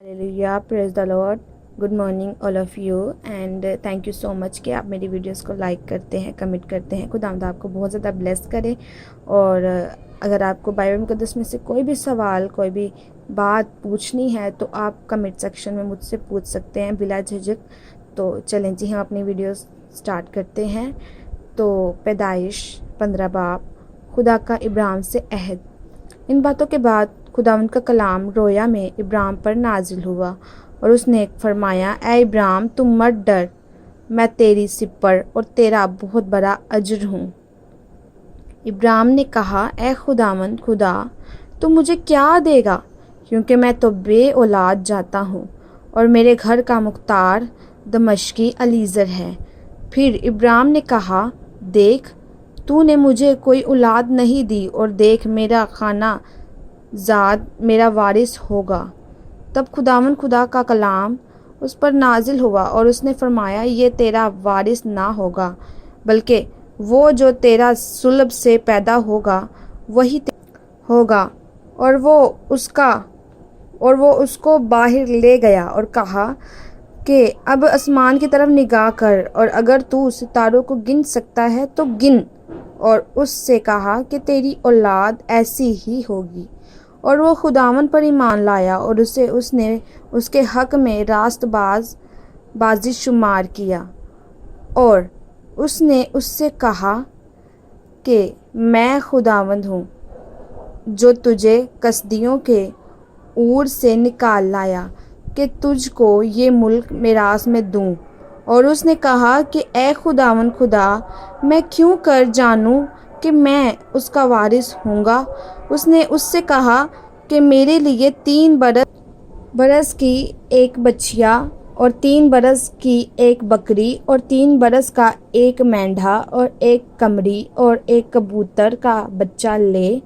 Hallelujah, praise the Lord. Good morning all of you and thank you so much कि आप मेरी videos को like करते हैं, कमेंट करते हैं। खुदावंद आपको बहुत ज़्यादा ब्लेस करे। और अगर आपको बाइबल मुक़द्दस में से कोई भी सवाल, कोई भी बात पूछनी है तो आप कमेंट सेक्शन में मुझसे पूछ सकते हैं बिला झिझक। तो चलें जी, हम अपनी वीडियोस स्टार्ट करते हैं। तो पैदाइश 15 बाब, खुदा का इब्राहिम से अहद। इन बातों के बाद खुदावंद का कलाम रोया में इब्राहिम पर नाजिल हुआ और उसने फरमाया, ए इब्राहिम, तुम मत डर, मैं तेरी सिपर और तेरा बहुत बड़ा अजर हूँ। इब्राहिम ने कहा, ए खुदावंद खुदा, तू मुझे क्या देगा, क्योंकि मैं तो बे औलाद जाता हूँ और मेरे घर का मुख्तार दमश्की अलीज़र है। फिर इब्राहिम ने कहा, देख, तूने मुझे कोई औलाद नहीं दी और देख, मेरा खाना ज़ाद मेरा वारिस होगा। तब खुदावंद खुदा का कलाम उस पर नाजिल हुआ और उसने फरमाया, ये तेरा वारिस ना होगा, बल्कि वो जो तेरा सुलभ से पैदा होगा वही होगा। और वो उसको बाहर ले गया और कहा कि अब आसमान की तरफ निगाह कर और अगर तू सितारों को गिन सकता है तो गिन। और उससे कहा कि तेरी औलाद ऐसी ही होगी। और वो खुदावंद पर ईमान लाया और उसने उसके हक में बाजी शुमार किया। और उसने उससे कहा कि मैं खुदावंद हूँ जो तुझे कसदियों के ऊर से निकाल लाया कि तुझको ये मुल्क मिरास में दूँ। और उसने कहा कि ए खुदावंद खुदा, मैं क्यों कर जानूँ कि मैं उसका वारिस होऊंगा। उसने उससे कहा कि मेरे लिए 3 बरस की एक बछिया और 3 बरस की एक बकरी और 3 बरस का एक मेंढा और एक कमरी और एक कबूतर का बच्चा ले।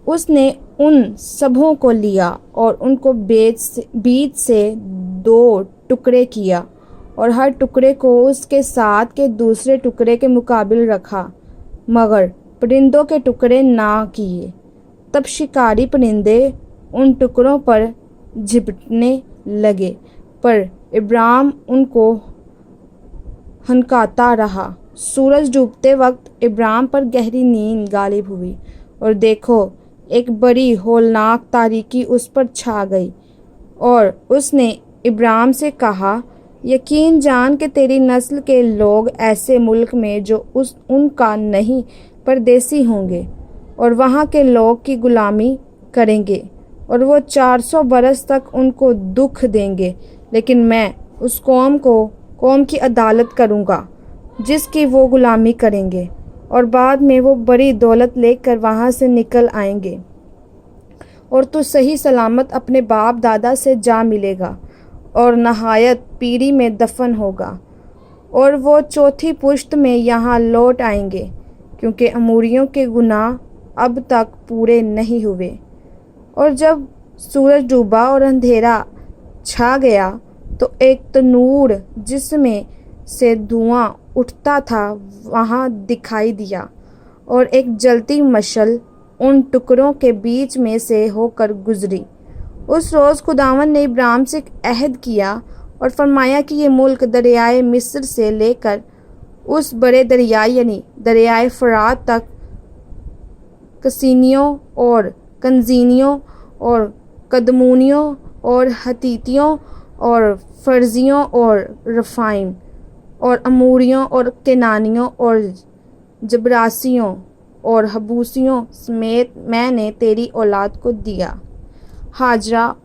उसने उन सबों को लिया और उनको बीच से 2 टुकड़े किया और हर टुकड़े को उसके साथ के दूसरे टुकड़े के मुकाबिल रखा, मगर परिंदों के टुकड़े ना किए। तब शिकारी परिंदे उन टुकड़ों पर झपटने लगे, पर इब्राहिम उनको हनकाता रहा। सूरज डूबते वक्त इब्राहिम पर गहरी नींद गालिब हुई और देखो, एक बड़ी होलनाक तारीकी उस पर छा गई। और उसने इब्राहिम से कहा, यकीन जान कि तेरी नस्ल के लोग ऐसे मुल्क में जो उनका नहीं परदेसी होंगे और वहाँ के लोग की गुलामी करेंगे और वो 400 बरस तक उनको दुख देंगे। लेकिन मैं उस कौम की अदालत करूँगा जिसकी वो गुलामी करेंगे, और बाद में वो बड़ी दौलत लेकर वहाँ से निकल आएंगे और तू सही सलामत अपने बाप दादा से जा मिलेगा और नहायत पीरी में दफन होगा। और वो चौथी पुश्त में यहाँ लौट आएंगे, क्योंकि अमोरियों के गुनाह अब तक पूरे नहीं हुए। और जब सूरज डूबा और अंधेरा छा गया तो एक तनूर जिसमें से धुआं उठता था वहाँ दिखाई दिया, और एक जलती मशल उन टुकड़ों के बीच में से होकर गुजरी। उस रोज़ खुदावंद ने इब्राहिम से अहद किया और फरमाया कि ये मुल्क दरियाए मिस्र से लेकर उस बड़े दरिया यानी दरियाए फरात तक कसीनियों और कंजीनियों और कदमूनियों और हतीतियों और फर्जियों और रफ़ाइम और अमूरियों और केनानियों और जबरासियों और हबूसियों समेत मैंने तेरी औलाद को दिया। हाजरा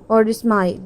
और इस्माइल।